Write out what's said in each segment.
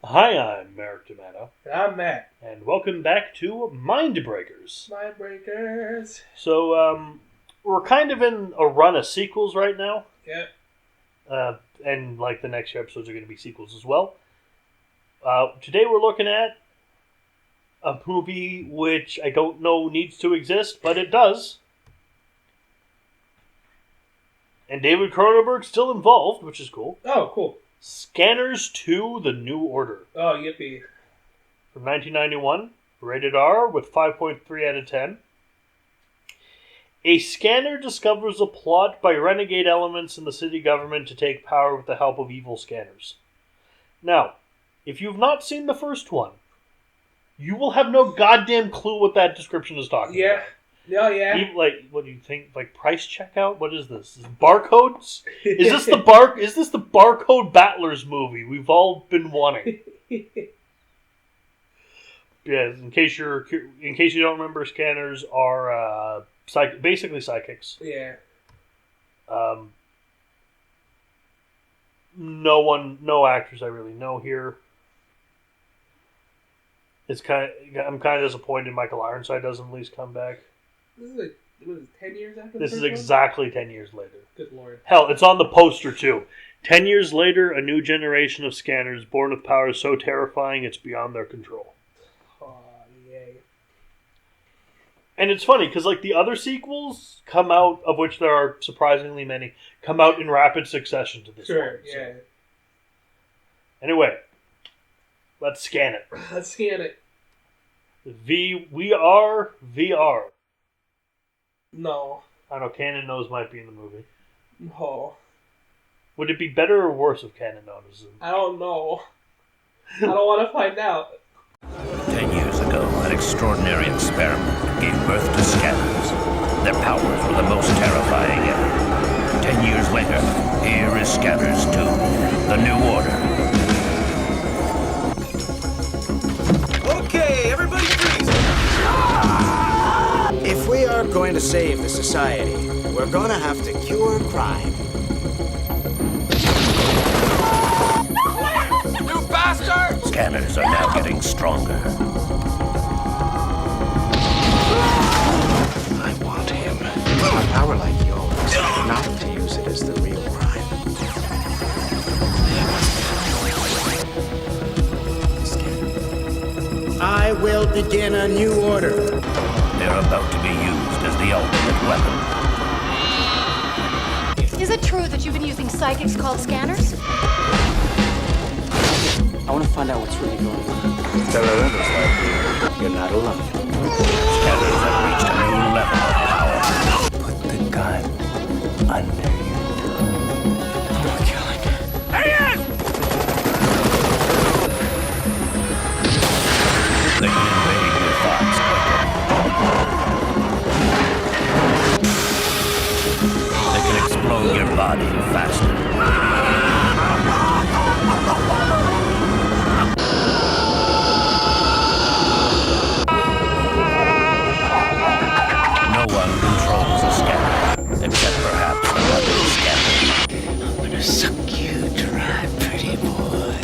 Hi, I'm Merrick Tomato. And I'm Matt. And welcome back to Mindbreakers. Mindbreakers. So, we're kind of in a run of sequels right now. Yep. And, the next few episodes are going to be sequels as well. Today we're looking at a movie which I don't know needs to exist, but it does. And David Cronenberg's still involved, which is cool. Oh, cool. Scanners 2, The New Order. Oh, yippee. From 1991, rated R with 5.3 out of 10. A scanner discovers a plot by renegade elements in the city government to take power with the help of evil scanners. Now, if you've not seen the first one, you will have no goddamn clue what that description is talking about. Oh, yeah. Even, what do you think? Price checkout? What is this? Is it barcodes? Is this the barcode battlers movie we've all been wanting? Yeah. In case you don't remember, scanners are basically psychics. Yeah. No actors I really know here. I'm kind of disappointed Michael Ironside doesn't at least come back. This is 10 years after This the is first exactly 10 years later. Good lord. Hell, it's on the poster too. 10 years later, a new generation of scanners born with powers so terrifying it's beyond their control. Oh, yay. And it's funny, because the other sequels come out, of which there are surprisingly many, come out in rapid succession to this one. Sure, yeah. So. Anyway, let's scan it. Let's scan it. We are VR. No. I know Canon Nose might be in the movie. No. Would it be better or worse if Canon Nose was in? I don't know. I don't want to find out. 10 years ago, an extraordinary experiment gave birth to scanners. Their powers were the most terrifying ever. 10 years later, here is Scanners 2, The New Order. Okay, everybody freeze! If we are going to save the society, we're going to have to cure crime. You bastard! Scanners are now getting stronger. I want him. A power like yours, not to use it as the real crime. I will begin a new order. They're about to be used as the ultimate weapon. Is it true that you've been using psychics called scanners? I want to find out what's really going on. You're not alone. Scanners have reached a new level of power. Put the gun under your tongue. Don't kill him. There he is! They can invade your thoughts quicker. They can explode your body faster. No one controls a scanner, except perhaps another scanner. I'm gonna suck you dry, pretty boy.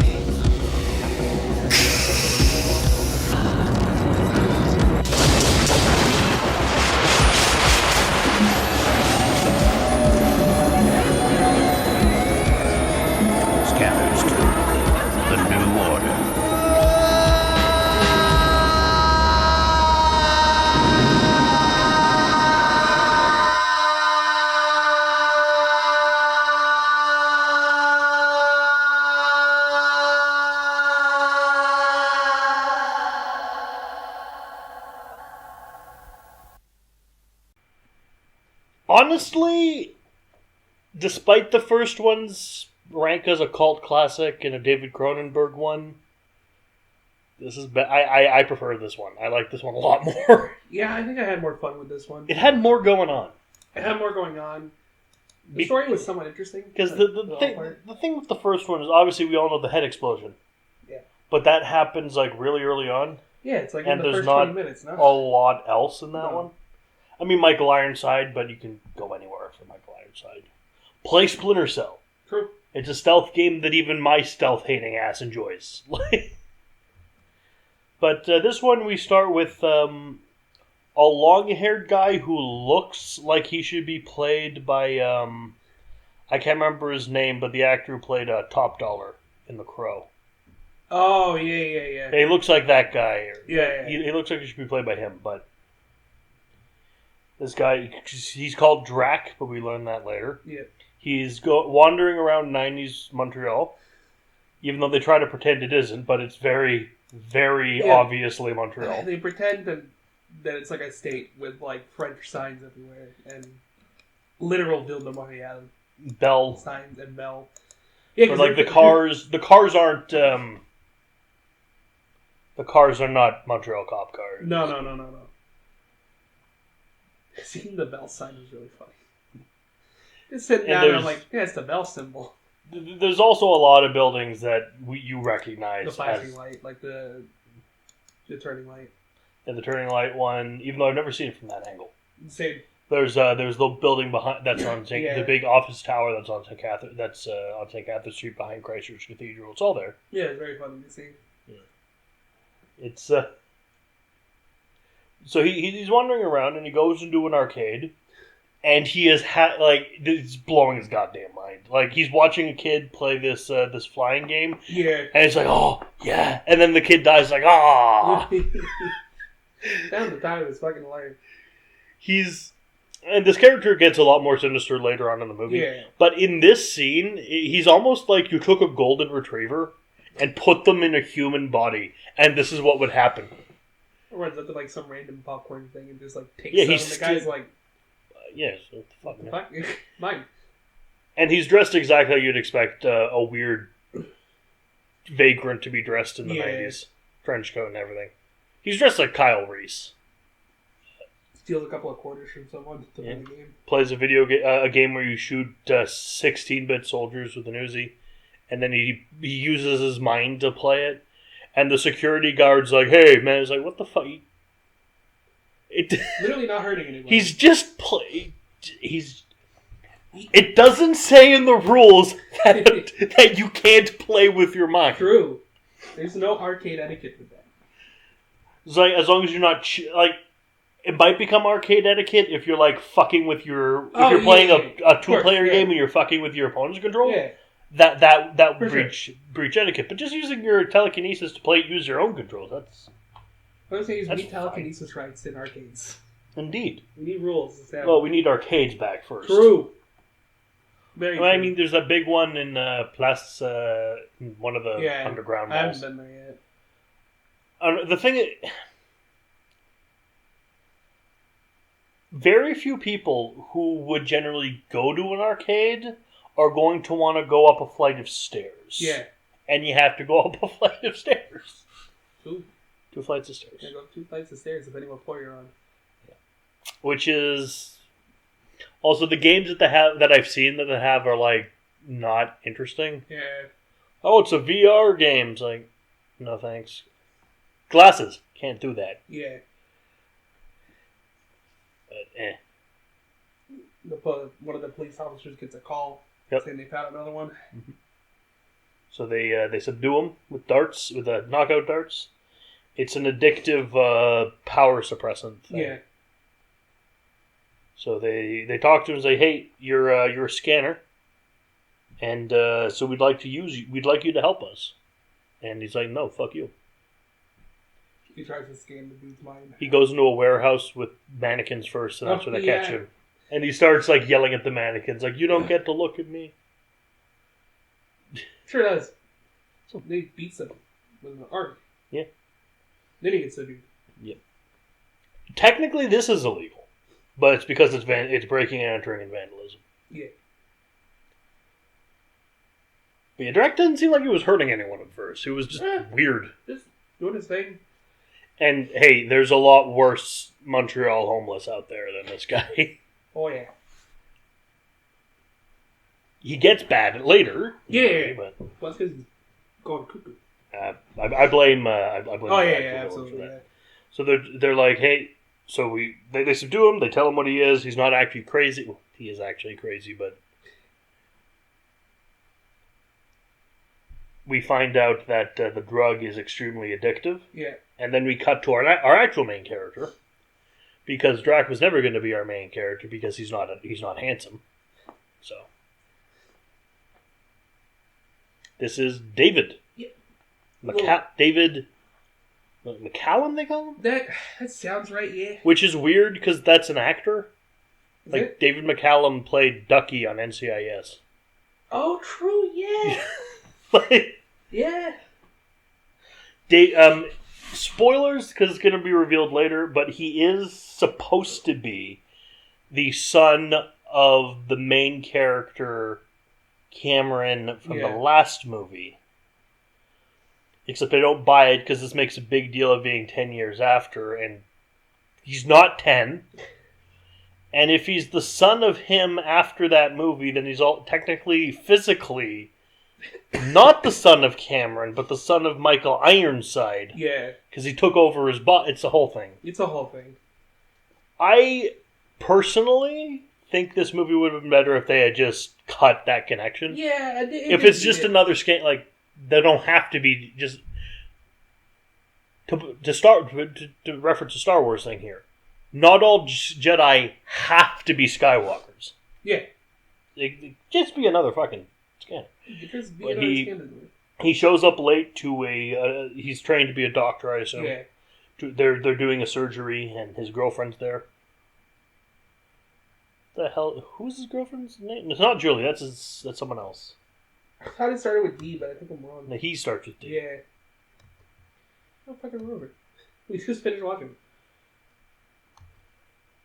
Scanners 2, The New Order. Honestly, despite the first one's rank as a cult classic and a David Cronenberg one, this is I prefer this one. I like this one a lot more. Yeah, I think I had more fun with this one. It had more going on. It had more going on. The story was somewhat interesting. Because the thing with the first one is obviously we all know the head explosion. Yeah. But that happens really early on. Yeah, it's in and the there's first not 20 minutes. No? a lot else in that No. one. I mean, Michael Ironside, but you can go anywhere for Michael Ironside. Play Splinter Cell. True. It's a stealth game that even my stealth-hating ass enjoys. But this one we start with a long-haired guy who looks like he should be played by... I can't remember his name, but the actor who played Top Dollar in The Crow. Oh, yeah. He looks like that guy. Yeah. He looks like he should be played by him, but... This guy, he's called Drac, but we learn that later. Yeah. He's wandering around 90s Montreal, even though they try to pretend it isn't, but it's very, very obviously Montreal. They pretend that it's like a state with like French signs everywhere and literal Ville de Montréal Bell signs and Bell. Yeah, but like the cars aren't. The cars are not Montreal cop cars. No. Seeing the Bell sign is really funny. Just sitting down and I'm like, yeah, it's the Bell symbol. There's also a lot of buildings that you recognize. The flashing light, like the turning light. And the turning light one, even though I've never seen it from that angle. Same. There's the building behind that's on the big office tower that's on St. Catherine on St. Catherine Street behind Christ Church Cathedral. It's all there. Yeah, it's very funny to see. Yeah. It's so he's wandering around and he goes into an arcade, and he is it's blowing his goddamn mind. Like he's watching a kid play this flying game. Yeah. And it's like, oh yeah, and then the kid dies like, ah. Down the time is fucking hilarious. And this character gets a lot more sinister later on in the movie. Yeah. But in this scene, he's almost like you took a golden retriever and put them in a human body, and this is what would happen. Or runs up to like some random popcorn thing and just like takes Yeah, some, and the guy's like, yes, what the fuck, mine. And he's dressed exactly like you'd expect a weird vagrant to be dressed in the 90s. Trench coat and everything. He's dressed like Kyle Reese. Steals a couple of quarters from someone to play the game. Plays a a game where you shoot 16-bit soldiers with an Uzi, and then he uses his mind to play it. And the security guard's like, "Hey, man!" It's like, "What the fuck?" Literally not hurting anyone. He's just It doesn't say in the rules that you can't play with your mind. True. There's no arcade etiquette with that. It's like, as long as you're not it might become arcade etiquette if you're like fucking with your you're playing a two-player game and you're fucking with your opponent's control. Yeah. That would breach etiquette. But just using your telekinesis to use your own controls, that's... I was saying we need telekinesis rights in arcades. Indeed. We need rules. Well, we need arcades back first. True. Very true. I mean, there's that big one in Place, one of the underground malls. I haven't been there yet. The thing is... Very few people who would generally go to an arcade are going to want to go up a flight of stairs. Yeah. And you have to go up a flight of stairs. Two flights of stairs. Yeah, go up 2 flights of stairs depending what floor you're on. Yeah. Which is... Also, the games that I've seen that they have are, like, not interesting. Yeah. Oh, it's a VR game. It's like, no thanks. Glasses. Can't do that. Yeah. But, one of the police officers gets a call saying they found another one. Mm-hmm. So they subdue him with darts, with knockout darts. It's an addictive power suppressant thing. Yeah. So they talk to him and say, "Hey, you're a scanner, and so we'd like you to help us." And he's like, "No, fuck you." He tries to scan the dude's mind. He goes into a warehouse with mannequins first, and that's where they catch him. And he starts like yelling at the mannequins, like, "You don't get to look at me." Sure does. So they beats him with an arc. Yeah. Then he gets subdued. Yeah. Technically, this is illegal, but it's because it's breaking and entering and vandalism. Yeah. But yeah, Drac doesn't seem like he was hurting anyone at first. He was just weird. Just doing his thing. And hey, there's a lot worse Montreal homeless out there than this guy. Oh yeah. He gets bad later. Yeah. But that's because he's going cuckoo. I blame. Oh yeah, absolutely. For that. So they're like, hey, so they subdue him. They tell him what he is. He's not actually crazy. Well, he is actually crazy, but we find out that the drug is extremely addictive. Yeah. And then we cut to our actual main character, because Drac was never going to be our main character because he's not handsome. So this is David. Yeah. David McCallum, they call him? That sounds right, yeah. Which is weird because that's an actor. Is Like, it? David McCallum played Ducky on NCIS. Oh, true, yeah. Like, Yeah. spoilers, because it's going to be revealed later, but he is supposed to be the son of the main character, Cameron, from the last movie. Except they don't buy it because this makes a big deal of being 10 years after, and he's not 10. And if he's the son of him after that movie, then he's technically, physically, not the son of Cameron, but the son of Michael Ironside. Yeah. Because he took over his body. It's a whole thing. It's a whole thing. I personally think this movie would have been better if they had just cut that connection. Yeah. If it's just another scan, like, they don't have to be just to reference a Star Wars thing here. Not all Jedi have to be Skywalkers. Yeah. It just be another fucking scanner. Just be But another scanner. he shows up late to he's trained to be a doctor, I assume. Yeah. They're doing a surgery, and his girlfriend's there. The hell? Who's his girlfriend's name? It's not Julie. That's someone else. I thought it started with D, but I think I'm wrong. No, he starts with D. Yeah. I don't fucking remember. We just finished watching.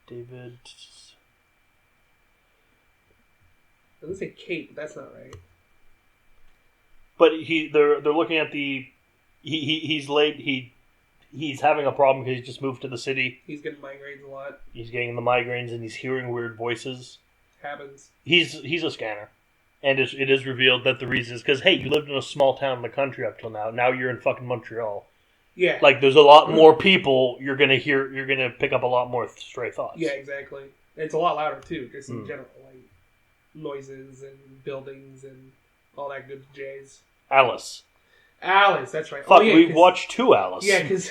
David. I was gonna say Kate, but that's not right. But they're looking at he's late. He's having a problem because he just moved to the city. He's getting migraines a lot. He's getting the migraines and he's hearing weird voices. Happens. He's a scanner. And it is revealed that the reason is because, hey, you lived in a small town in the country up till now. Now you're in fucking Montreal. Yeah. Like, there's a lot more people. You're gonna pick up a lot more stray thoughts. Yeah, exactly. And it's a lot louder too, just in general, like noises and buildings and all that good jazz. Alice, that's right. Fuck, yeah, we've watched two Alice. Yeah, because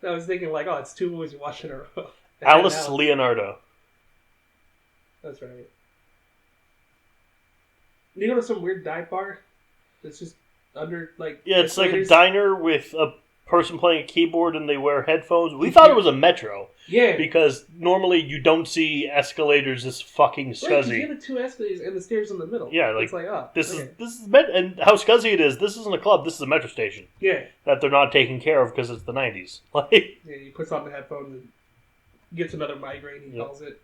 I was thinking like, oh, it's two movies you watched in a row. Alice Leonardo. That's right. You go to some weird dive bar that's just under, like... Yeah, it's like a escalators? diner with a person playing a keyboard and they wear headphones. We thought it was a metro. Yeah. Because normally you don't see escalators this fucking Right, 'cause scuzzy. you have the two escalators and the stairs in the middle. Yeah, like, it's like, oh, This okay. is and how scuzzy it is. This isn't a club. This is a metro station Yeah. that they're not taking care of because it's the 90s. Like, Yeah, he puts on the headphones and gets another migraine, he Yep. calls it.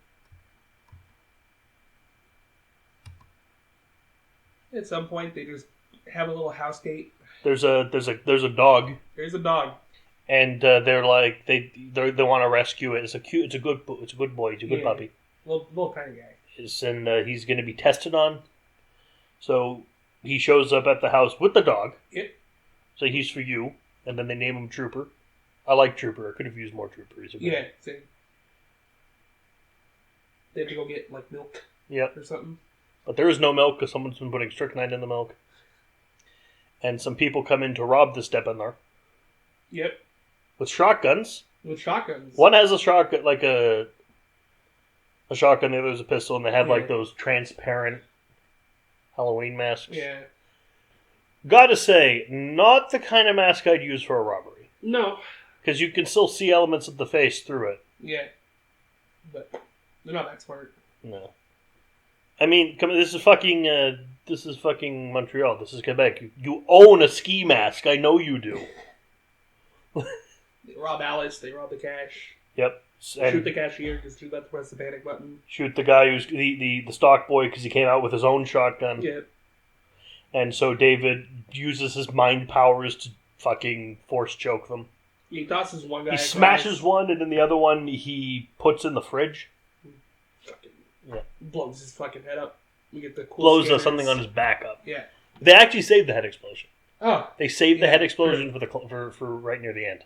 At some point, they just have a little house date. there's a dog, There's a dog. and they're like they want to rescue it. It's a good boy. He's a good Yeah. puppy. Little tiny guy. And he's going to be tested on. So he shows up at the house with the dog. Yep. So he's for you, and then they name him Trooper. I like Trooper. I could have used more Trooper. He's a good Yeah, same. They have to go get, like, milk Yep. or something. But there is no milk because someone's been putting strychnine in the milk. And some people come in to rob this depot Yep. with shotguns. With shotguns. One has a shotgun, like a shotgun. The other is a pistol, and they have like Yeah. those transparent Halloween masks. Yeah. Gotta say, not the kind of mask I'd use for a robbery. No. Because you can still see elements of the face through it. Yeah. But they're not that smart. No. I mean, this is fucking Montreal. This is Quebec. You own a ski mask. I know you do. They rob Alice, they rob the cash. Yep. And Shoot the cashier because she's about to press the panic button. shoot the guy who's the stock boy because he came out with his own shotgun. Yep. And so David uses his mind powers to fucking force choke them. He tosses one guy. He across. smashes one, and then the other one he puts in the fridge. Fucking Yeah. blows his fucking head up. We get the cool Blows scanners. something on his back up. Yeah. They actually saved the head explosion. Oh. They saved the Yeah. head explosion for right near the end.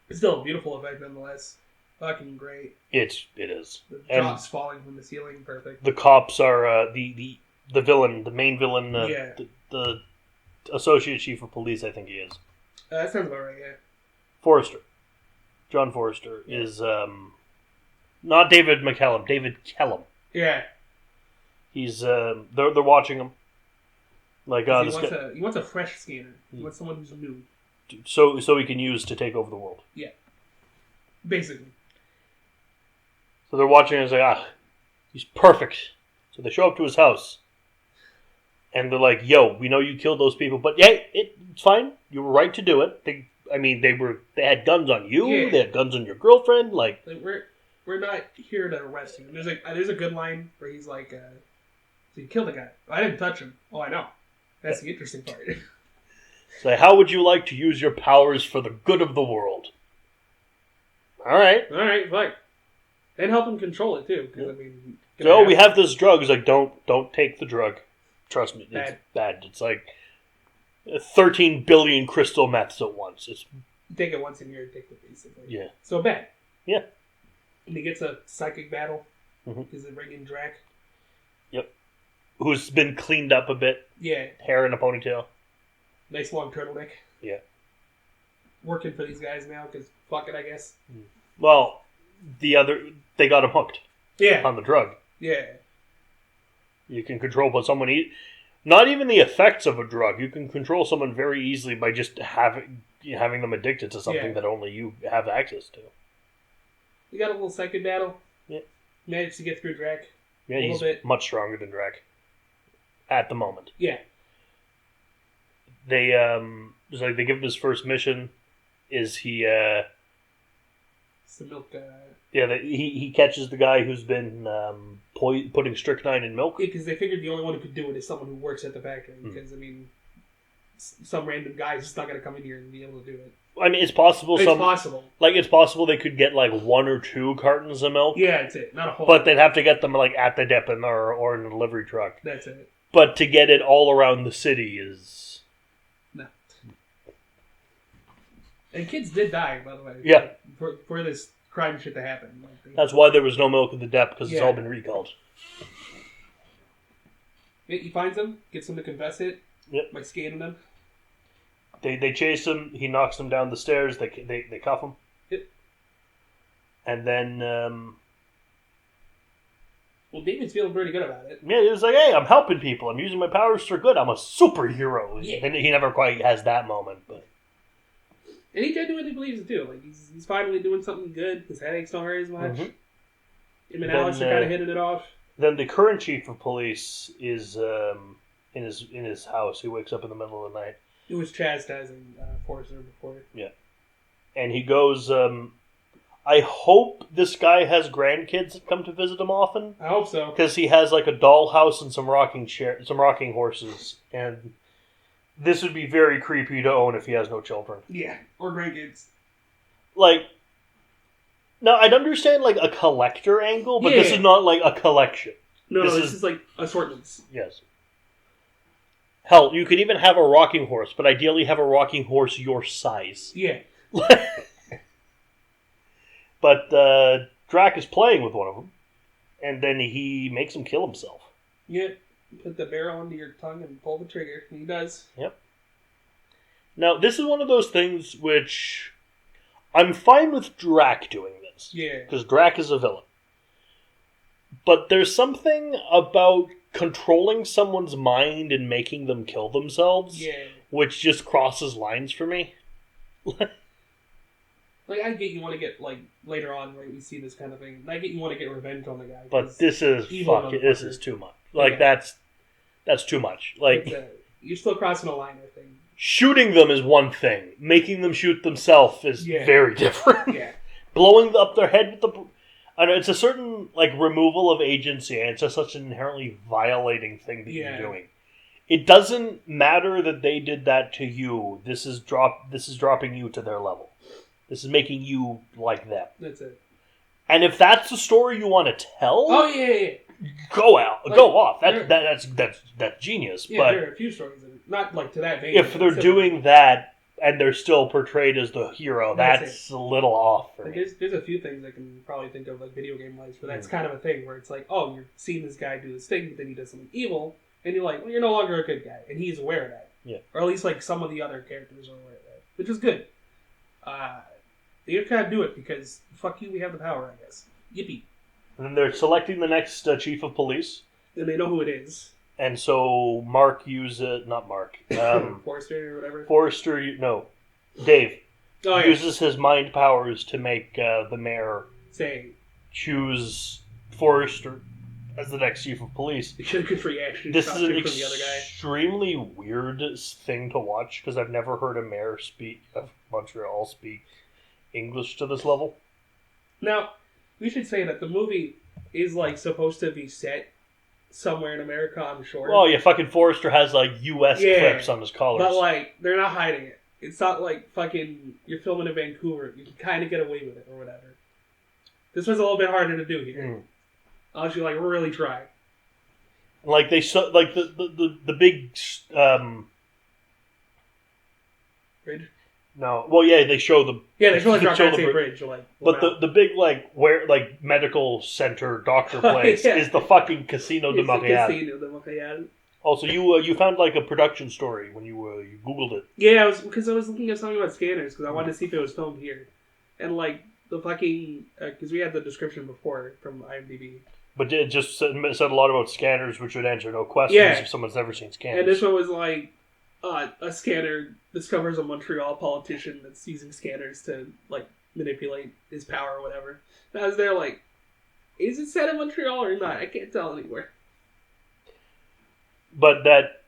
It's still a beautiful effect nonetheless. Fucking great. It is. The And drops falling from the ceiling, perfect. the cops are the villain, the main villain. Yeah. The associate chief of police, I think he is. That sounds about right, yeah. Forrester. John Forrester is not David McCallum, David Kellum. Yeah. He's they're watching him. Like he wants a fresh scanner. He wants someone who's new. So he can use to take over the world. Yeah. Basically. So they're watching and it's like, he's perfect. So they show up to his house. And they're like, yo, we know you killed those people, but yeah, it's fine. You were right to do it. They had guns on you. Yeah. They had guns on your girlfriend. Like we're not here to arrest you. And there's a good line where he's like, so you killed the guy. I didn't touch him. Oh, I know. That's the interesting part. So how would you like to use your powers for the good of the world? All right, fine. And help him control it too. Because so we have this drug. It's like, don't take the drug. Trust me, it's bad. It's like 13 billion crystal meths at once. You take it once in your addicted, basically. Yeah. So bad. Yeah. And he gets a psychic battle because they bring in Drac. Yep. Who's been cleaned up a bit. Yeah. Hair in a ponytail. Nice long turtleneck. Yeah. Working for these guys now because fuck it, I guess. Well, they got him hooked. Yeah. On the drug. Yeah. You can control what someone eats. Not even the effects of a drug. You can control someone very easily by just having them addicted to something that only you have access to. You got a little psychic battle. Yeah. Managed to get through Drac. Yeah, he's much stronger than Drac. At the moment. Yeah. They it's like they give him his first mission. Is he It's the milk he catches the guy who's been putting strychnine in milk. Yeah, because they figured the only one who could do it is someone who works at the factory. Because some random guy's just not going to come in here and be able to do it. I mean, it's possible. It's possible. Like, it's possible they could get, like, 1 or 2 cartons of milk. Yeah, that's it. Not a whole. But they'd have to get them, like, at the depot or in a delivery truck. That's it. But to get it all around the city is... No. And kids did die, by the way. Yeah. For this crime shit to happen. That's why there was no milk at the depot, because it's all been recalled. He finds them, gets them to confess it. Yep. By scanning them. They chase him. He knocks them down the stairs. They cuff him. Yep. And then... well, David's feeling pretty good about it. Yeah, he was like, hey, I'm helping people. I'm using my powers for good. I'm a superhero. Yeah. And he never quite has that moment, but... And he genuinely believes it, too. Like, he's finally doing something good. His headaches don't hurt as much. Him and Alex are kind of hitting it off. Then the current chief of police is in his house. He wakes up in the middle of the night. He was chastising Forrester before. Yeah. And he goes, I hope this guy has grandkids that come to visit him often. I hope so. Because he has like a dollhouse and some rocking horses. And this would be very creepy to own if he has no children. Yeah. Or grandkids. Like, now I'd understand like a collector angle, but this is not like a collection. No, this is like assortments. Yes. Hell, you could even have a rocking horse, but ideally have a rocking horse your size. Yeah. But Drac is playing with one of them, and then he makes him kill himself. Yeah. Put the barrel under your tongue and pull the trigger. And he does. Yep. Now, this is one of those things which I'm fine with Drac doing this. Yeah. Because Drac is a villain. But there's something about controlling someone's mind and making them kill themselves, which just crosses lines for me. Like, I get you want to get, like, later on, right, we see this kind of thing. I get you want to get revenge on the guy. But this is, this is too much. Like, that's too much. Like, you're still crossing a line, I think. Shooting them is one thing. Making them shoot themselves is very different. Yeah. Blowing up their head with the... I know, it's a certain, like, removal of agency, and it's just such an inherently violating thing that you're doing. It doesn't matter that they did that to you. This is dropping you to their level. This is making you like them. That's it. And if that's the story you want to tell, go off. That's genius. Yeah, but there are a few stories that are not like to that vein. If they're doing that and they're still portrayed as the hero, that's a little off for me. There's a few things I can probably think of, like video game wise, where that's kind of a thing where it's like, oh, you're seeing this guy do this thing, but then he does something evil, and you're like, well, you're no longer a good guy, and he's aware of that. Yeah. Or at least, like, some of the other characters are aware of that. Which is good. They kind of do it because, fuck you, we have the power, I guess. Yippee. And then they're selecting the next chief of police. And they know who it is. And so Mark uses... Not Mark. Forrester or whatever? Forrester... No. Dave. Oh, yeah. Uses his mind powers to make the mayor Say... choose Forrester as the next chief of police. They should have good reaction. This is an from the other guy. extremely weird thing to watch because I've never heard a mayor of Montreal speak English to this level. Now, we should say that the movie is, like, supposed to be set somewhere in America, I'm sure. Oh, yeah, fucking Forrester has, like, U.S. clips on his collars. But, like, they're not hiding it. It's not like fucking you're filming in Vancouver. You can kind of get away with it or whatever. This was a little bit harder to do here. Unless you, like, really try. Like, they saw, like, the big, Bridge? No. Well, yeah, they show the... Yeah, they show, like, the bridge. Like, but the big, like, where, like, medical center doctor place is the fucking Casino de Montréal. Casino de Montréal. Also, you found, like, a production story when you Googled it. Yeah, because I was looking at something about scanners, because I wanted to see if it was filmed here. And, like, the fucking... Because we had the description before from IMDb. But it just said a lot about scanners, which would answer no questions if someone's never seen scanners. And this one was like, a scanner discovers a Montreal politician that's using scanners to, like, manipulate his power or whatever. And I was there like, is it set in Montreal or not? I can't tell anywhere. But that,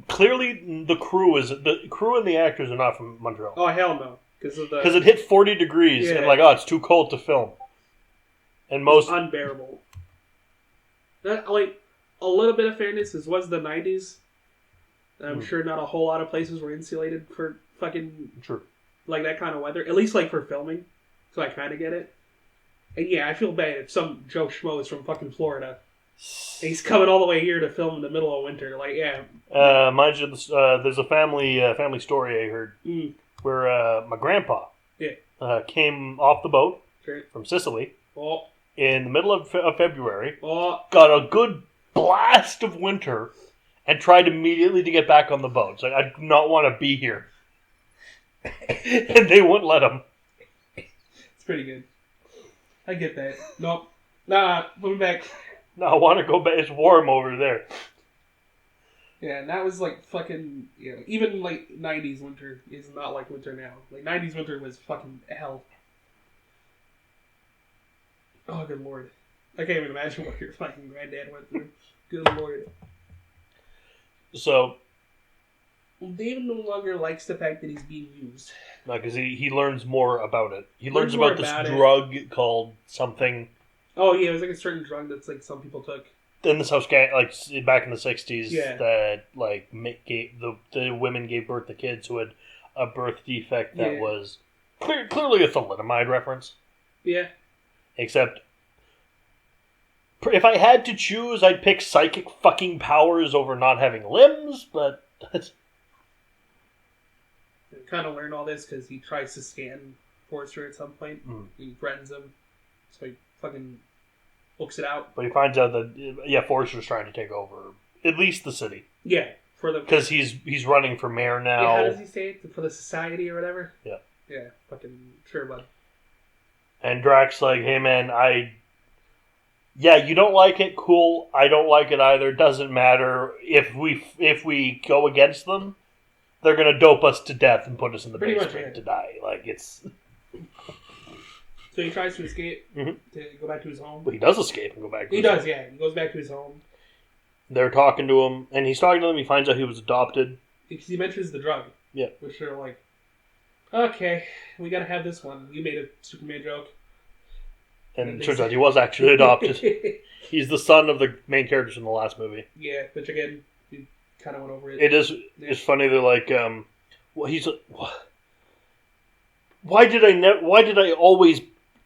clearly the crew and the actors are not from Montreal. Oh, hell no. Because it hit 40 degrees and like, it's too cold to film. And most... It's unbearable. That, like, a little bit of fairness, this was the 90s. I'm sure not a whole lot of places were insulated for fucking... True. Like, that kind of weather. At least, like, for filming. So I kind of get it. And yeah, I feel bad if some Joe Schmo is from fucking Florida. And he's coming all the way here to film in the middle of winter. Like, yeah. Mind you, there's a family story I heard where my grandpa came off the boat from Sicily in the middle of February, got a good blast of winter, and tried immediately to get back on the boat. It's like, I do not want to be here. And they wouldn't let him. It's pretty good. I get that. Nope. Nah, moving back. No, I want to go back. It's warm over there. Yeah, and that was like fucking, even like 90s winter is not like winter now. Like 90s winter was fucking hell. Oh, good lord. I can't even imagine what your fucking granddad went through. Good lord. So... David no longer likes the fact that he's being used. No, because he learns more about it. He learns about this drug called something. Oh, yeah, it was like a certain drug that's like some people took. In this house, like back in the 60s, that like the women gave birth to kids who had a birth defect that was clearly a thalidomide reference. Yeah. Except, if I had to choose, I'd pick psychic fucking powers over not having limbs, but... kind of learn all this because he tries to scan Forrester at some point. He threatens him, so he fucking books it out. But he finds out that Forrester's trying to take over at least the city. Yeah, because he's running for mayor now. Yeah, how does he say it? For the society or whatever. Yeah. Yeah, fucking sure, bud. And Drax like, hey man, you don't like it, cool. I don't like it either. Doesn't matter if we go against them. They're going to dope us to death and put us in the basement to die. Like, it's... So he tries to escape to go back to his home? Well, he does escape and go back to his home. He does, yeah. He goes back to his home. They're talking to him, and he's talking to them. He finds out he was adopted. Because he mentions the drug. Yeah. Which they're like, okay, we got to have this one. You made a Superman joke. And it turns out he was actually adopted. He's the son of the main characters in the last movie. Yeah, which again... kind of went over it. It is. Yeah. It's funny. They're like, well, he's. Why did I always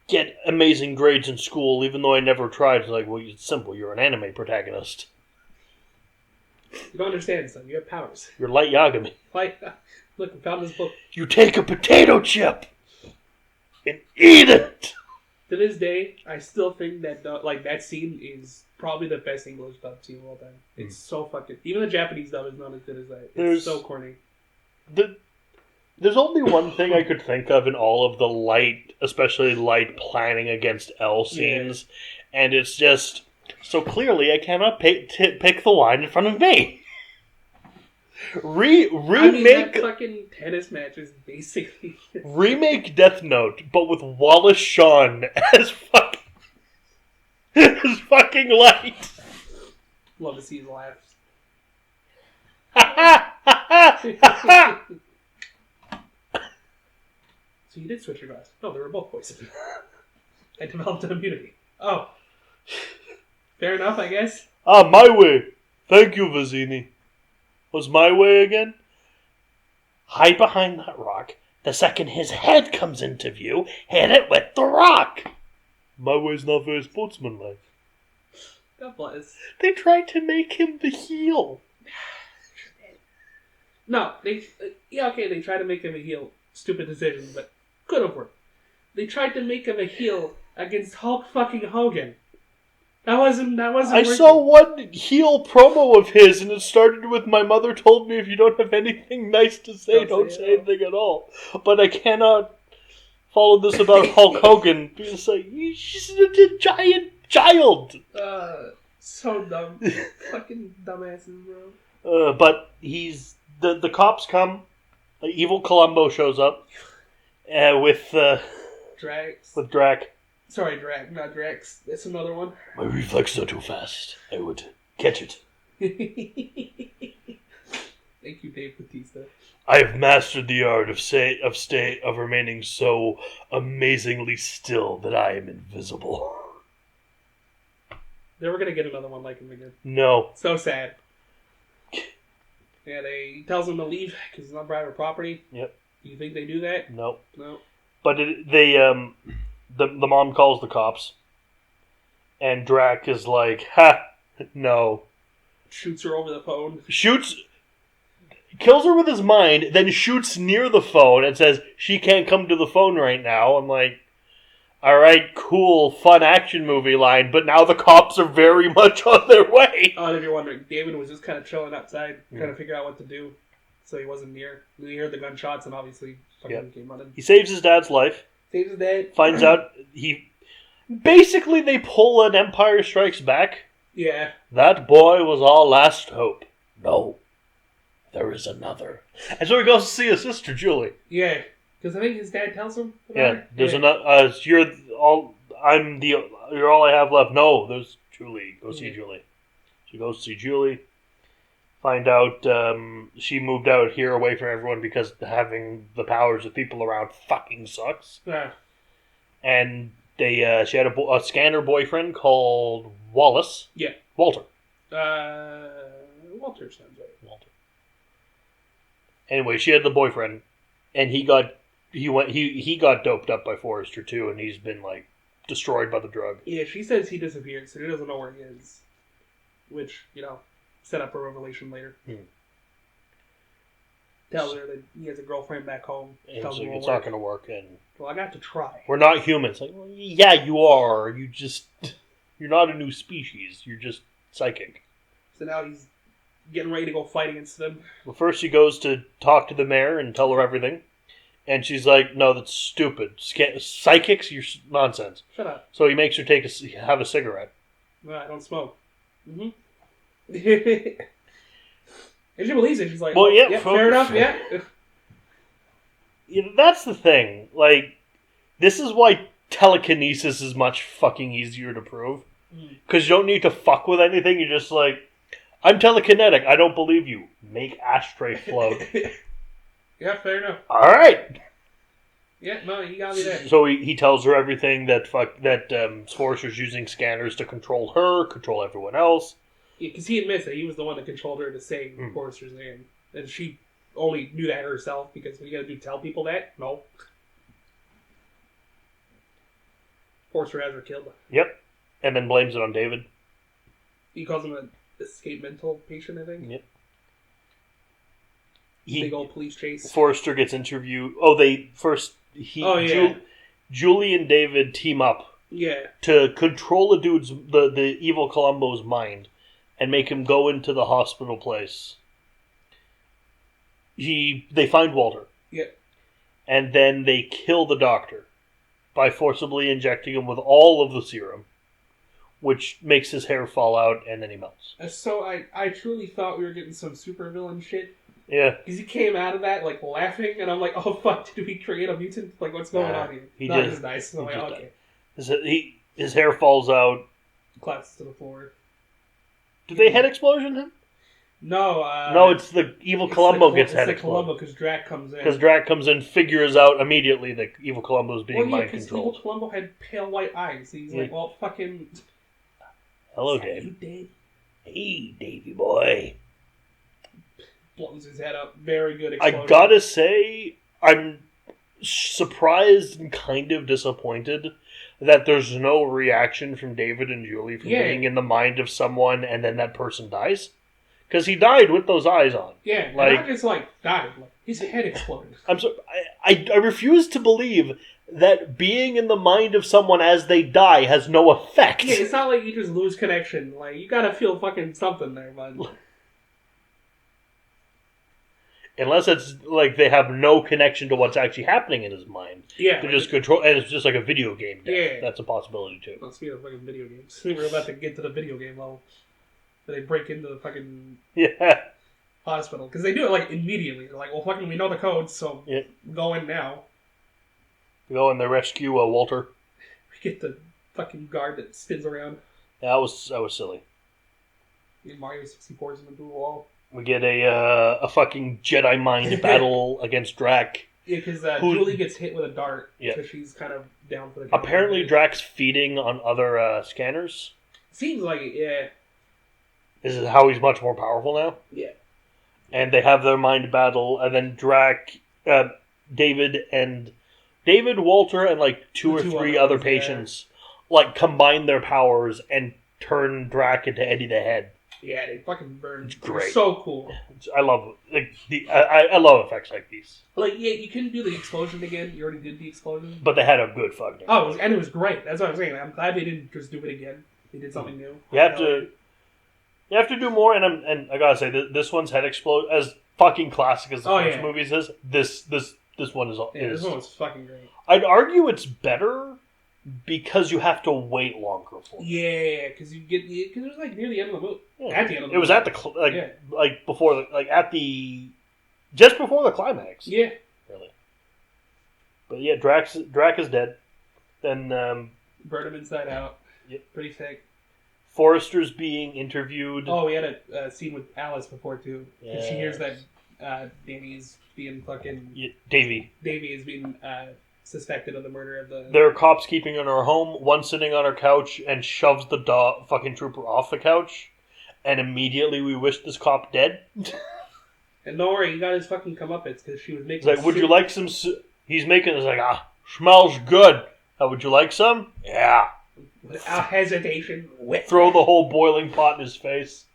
get amazing grades in school, even though I never tried? It's like, well, it's simple. You're an anime protagonist. You don't understand, son. You have powers. You're Light Yagami. Look, I found this book. You take a potato chip and eat it. To this day, I still think that that scene is probably the best English dub scene of all time. It's so fucking... Even the Japanese dub is not as good as that. It's so corny. There's only one thing I could think of in all of the light, especially light planning against L scenes, and it's just so clearly I cannot pick the line in front of me. Remake that fucking tennis match is basically remake Death Note, but with Wallace Shawn as fucking light. Love to see his laughs. So you did switch your glasses. No, they were both poisoned. I developed an immunity. Oh. Fair enough, I guess. My way. Thank you, Vizzini. What's my way again? Hide behind that rock. The second his head comes into view, hit it with the rock. My way's not very sportsmanlike. God bless. They tried to make him the heel. No, they tried to make him a heel. Stupid decision, but could have worked. They tried to make him a heel against Hulk fucking Hogan. That wasn't I working. saw one heel promo of his, and it started with, "My mother told me if you don't have anything nice to say, don't say anything at all." But I cannot follow this about Hulk Hogan, because he's just a giant child. So dumb. Fucking dumbasses, bro. But the cops come. Evil Columbo shows up with Drax. With Drac. Sorry, Drac, not Drax. That's another one. My reflexes are too fast. I would catch it. Thank you, Dave Bautista. I have mastered the art of remaining so amazingly still that I am invisible. Never gonna get another one like him again. No. So sad. Yeah, he tells him to leave because it's not private property. Yep. Do you think they do that? No. No. But the mom calls the cops, and Drac is like, "Ha, no." Shoots her over the phone. Kills her with his mind, then shoots near the phone and says, "She can't come to the phone right now." I'm like, alright, cool, fun action movie line, but now the cops are very much on their way. Oh, and if you're wondering, David was just kind of chilling outside, trying to figure out what to do, so he wasn't near. He heard the gunshots and obviously fucking came running. He saves his dad's life. Saves his dad. Finds out basically they pull an Empire Strikes Back. Yeah. That boy was our last hope. No. There is another. And so he goes to see his sister, Julie. Yeah. Because I think his dad tells him about her. There's another. You're all I have left. No, there's Julie. Go see Julie. She goes to see Julie. Find out she moved out here away from everyone because having the powers of people around fucking sucks. Yeah. And she had a scanner boyfriend called Wallace. Yeah. Walter. Walter sounds right. Walter. Anyway, she had the boyfriend, and he got doped up by Forrester too, and he's been like destroyed by the drug. Yeah, she says he disappeared, so he doesn't know where he is. Which, set up a revelation later. Tells her that he has a girlfriend back home. And tells like, him it's not going to work. And well, I got to try. We're not humans. Like, well, yeah, you are. You're not a new species. You're just psychic. So now he's getting ready to go fight against them. Well, first he goes to talk to the mayor and tell her everything. And she's like, no, that's stupid. Psychics? You're nonsense. Shut up. So he makes her have a cigarette. No, I don't smoke. Mm-hmm. And she believes it. She's like, well, yeah, fair enough, yeah. That's the thing. Like, this is why telekinesis is much fucking easier to prove. Because you don't need to fuck with anything. You're just like, I'm telekinetic. I don't believe you. Make ashtray float. Yeah, fair enough. All right. Yeah, no, he got me there. So he tells her everything that Forrester's using scanners to control her, control everyone else. Yeah, because he admits that he was the one that controlled her to say Forrester's name. And she only knew that herself because what you gotta do, tell people that? No. Forrester has her killed. Yep. And then blames it on David. He calls him an escape mental patient, I think. Yep. Big old police chase. Forrester gets interviewed. Julie and David team up. Yeah. To control the evil Columbo's mind and make him go into the hospital place. they find Walter. Yeah. And then they kill the doctor by forcibly injecting him with all of the serum, which makes his hair fall out, and then he melts. So I truly thought we were getting some supervillain shit. Yeah. Because he came out of that, like, laughing, and I'm like, oh, fuck, did we create a mutant? Like, what's going on here? It's nice. I'm like, okay. His hair falls out. Collapses to the floor. Did they head explosion him? No. No, it's the evil Columbo gets head exploded. Columbo, because Drac comes in. Because Drac comes in, figures out immediately that evil Columbo's being mind controlled. Evil Columbo had pale white eyes. He's like, well, fucking... Hello, Dave. Dave. Hey, Davey boy. Blows his head up. Very good explosion. I gotta say, I'm surprised and kind of disappointed that there's no reaction from David and Julie from being in the mind of someone and then that person dies. Because he died with those eyes on. Yeah, not just died. Like, his head exploded. I'm sorry, I refuse to believe that being in the mind of someone as they die has no effect. Yeah, it's not like you just lose connection. Like, you gotta feel fucking something there, bud. Unless it's like they have no connection to what's actually happening in his mind. Yeah. They just control, and it's just like a video game death. Yeah. That's a possibility too. Well, speaking of fucking video games, we were about to get to the video game level. They break into the fucking hospital. Because they do it, like, immediately. They're like, well, fucking, we know the codes, so go in now. Go and they rescue Walter. We get the fucking guard that spins around. Yeah, that was silly. And Mario 64 is into the wall. We get a fucking Jedi mind battle against Drac. Yeah, because Julie gets hit with a dart, so she's kind of down for the count. Apparently Drac's feeding on other scanners. Seems like it, yeah. This is how he's much more powerful now? Yeah. And they have their mind battle, and then Drac, David, Walter, and like two or three other patients like combine their powers and turn Drac into Eddie the Head. Yeah, they fucking burn. It's great. It's so cool. I love I love effects like these. Like, yeah, you couldn't do the explosion again. You already did the explosion. But they had a good fucking. And it was great. That's what I'm saying. I'm glad they didn't just do it again. They did something new. You have to do more, and I gotta say this one's head explode as fucking classic as the first movies is. This one is. Yeah, this one was fucking great. I'd argue it's better because you have to wait longer for it. Yeah, because it was like near the end of the movie. Yeah. At the end of the movie. It was at the like before just before the climax. Yeah, really. But yeah, Drac is dead. Then burn him inside out. Yep. Pretty sick. Being being interviewed. Oh, we had a scene with Alice before too. Yeah. She hears that Davey's being fucking. Davey is being suspected of the murder of the. There are cops keeping her in her home. One sitting on her couch and shoves the fucking trooper off the couch, and immediately we wish this cop dead. And don't worry, he got his fucking comeuppance because she was making. He's like, would you like some? He's making. It's like, smells good. Would you like some? Yeah. Without hesitation, throw the whole boiling pot in his face.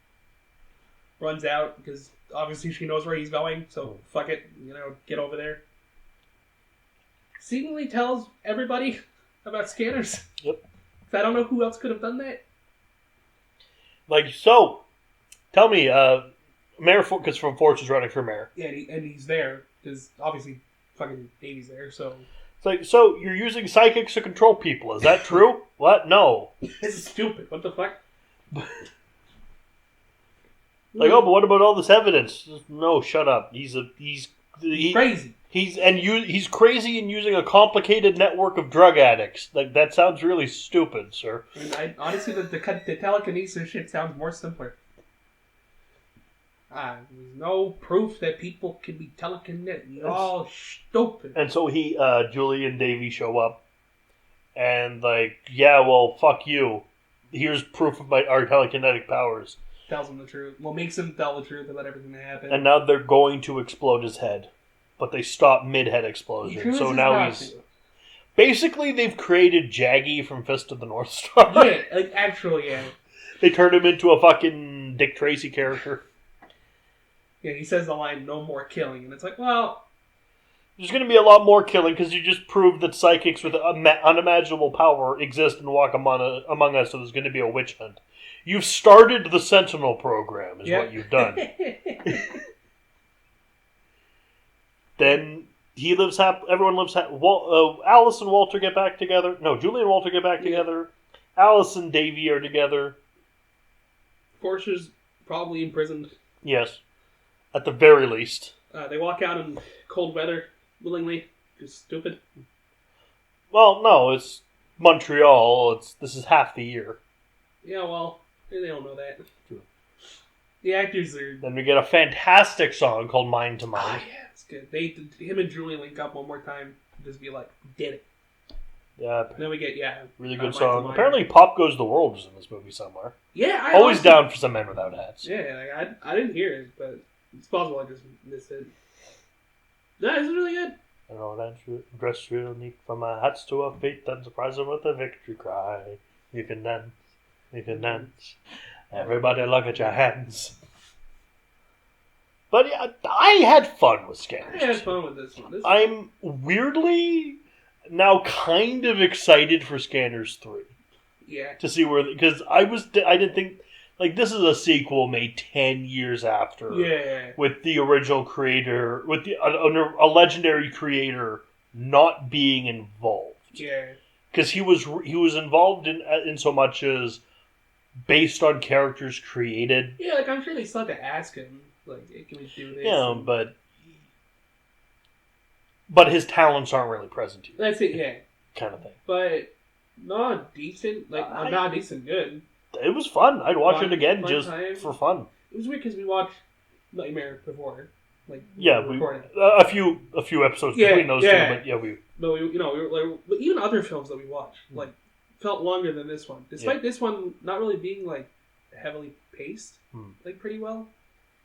Runs out because obviously she knows where he's going, so fuck it, get over there. Seemingly tells everybody about scanners. Yep. I don't know who else could have done that. Like, so, tell me, Mayor, because from Forge is running for mayor. Yeah, and he's there because obviously fucking Davey's there, so. It's like, so you're using psychics to control people. Is that true? What? No. This is stupid. What the fuck? Like, oh, but what about all this evidence? No, shut up. He's crazy. He's crazy in using a complicated network of drug addicts. Like, that sounds really stupid, sir. Honestly, the telekinesis shit sounds more simpler. There's no proof that people can be telekinetic. You're all stupid. And so Julie and Davey show up, and like, yeah, well, fuck you. Here's proof of our telekinetic powers. Tells him the truth. Well, makes him tell the truth about everything that happened. And now they're going to explode his head, but they stop mid-head explosion. So now he's basically they've created Jaggy from Fist of the North Star. Yeah, like actually, yeah. They turned him into a fucking Dick Tracy character. Yeah, he says the line, no more killing. And it's like, well... There's going to be a lot more killing because you just proved that psychics with unimaginable power exist and walk among us, so there's going to be a witch hunt. You've started the Sentinel program, is what you've done. Then he lives happy. Everyone lives happy. Alice and Walter get back together. No, Julie and Walter get back together. Alice and Davy are together. Portia's probably imprisoned. Yes. At the very least. They walk out in cold weather willingly. Just stupid. Well, no, it's Montreal. This is half the year. Yeah, well, they don't know that. True. The actors are... Then we get a fantastic song called Mind to Mind. Oh, yeah, it's good. Him and Julie link up one more time. Just be like, did it. Yeah. And then we get, really good song. Apparently Pop Goes the World was in this movie somewhere. Yeah, Always down for some Men Without Hats. Yeah, I didn't hear it, but it's possible I just missed it. No, it's really good. I know that's dressed real neat from my hats to her feet, then surprise her with a victory cry. You can dance. Everybody look at your hands. But yeah, I had fun with Scanners. I had fun with this one. I'm weirdly now kind of excited for Scanners 3. Yeah. To see where, because I didn't think, like, this is a sequel made 10 years after. Yeah. With the original creator, with a legendary creator not being involved. Yeah. Because he was involved in so much as based on characters created. Yeah, like, I'm sure they still have to ask him, like, hey, can we do this? Yeah, but his talents aren't really present here. That's it, yeah. Kind of thing. But not decent, not decent good. It was fun. I'd watch it again just for fun. It was weird because we watched Nightmare before. Like, a few episodes between those two, but but even other films that we watched, like, felt longer than this one. Despite this one not really being, like, heavily paced, like, pretty well.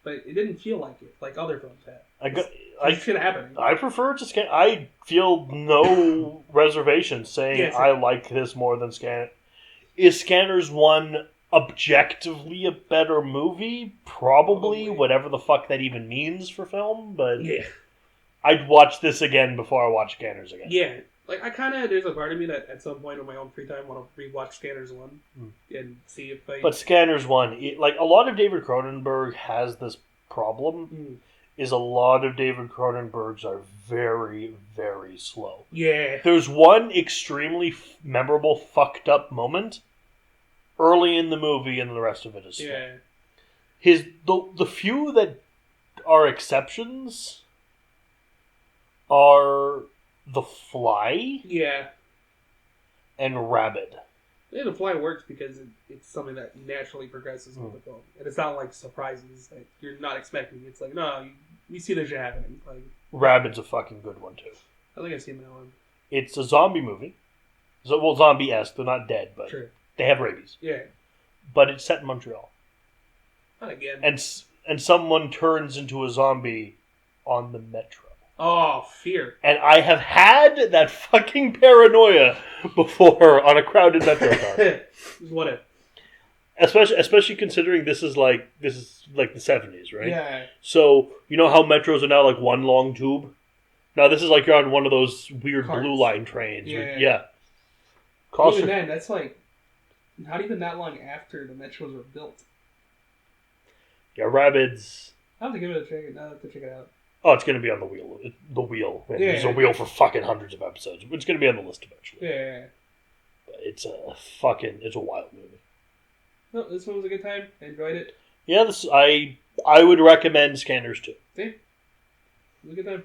But it didn't feel like it, like other films had. Shit happening. I prefer to scan. I feel no reservations saying I like this more than Scan. Is Scanners 1 objectively a better movie? Probably, whatever the fuck that even means for film. But I'd watch this again before I watch Scanners again. Yeah, like there's a part of me that at some point in my own free time want to rewatch Scanners 1 and see if I... But Scanners 1, like a lot of David Cronenberg has this problem, is a lot of David Cronenberg's are very, very slow. Yeah. There's one extremely memorable fucked up moment early in the movie, and the rest of it is slow. Yeah. The few that are exceptions are The Fly. Yeah. And Rabid. Yeah, The Fly works because it's something that naturally progresses with the film. And it's not like surprises that you're not expecting. It's like, no, you see this shit happening. Like, Rabid's a fucking good one, too. I think I've seen that one. It's a zombie movie. Well, zombie-esque. They're not dead, but they have rabies. Yeah. But it's set in Montreal. Not again. And someone turns into a zombie on the metro. Oh, fear. And I have had that fucking paranoia before on a crowded metro car. What if? Especially considering this is like the 70s, right? Yeah. So, you know how metros are now like one long tube? Now this is like you're on one of those weird blue line trains. Yeah. Even then, that's like not even that long after the metros were built. Yeah, Rabbids. I'll have to give it a check. I'll have to check it out. Oh, it's going to be on the wheel. The wheel. There's a wheel for fucking hundreds of episodes. It's going to be on the list eventually. Yeah. It's a wild movie. No, this one was a good time. I enjoyed it. Yeah, I would recommend Scanners 2. See? It was a good time.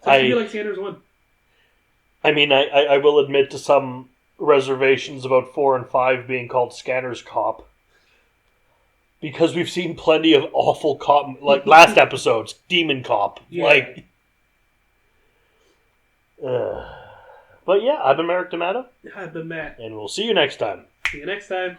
I feel like Scanners 1. I mean, I will admit to some reservations about 4 and 5 being called Scanners Cop. Because we've seen plenty of awful cop, like last episode's Demon Cop. Yeah. But yeah, I've been Merrick D'Amato. I've been Matt. And we'll see you next time. See you next time.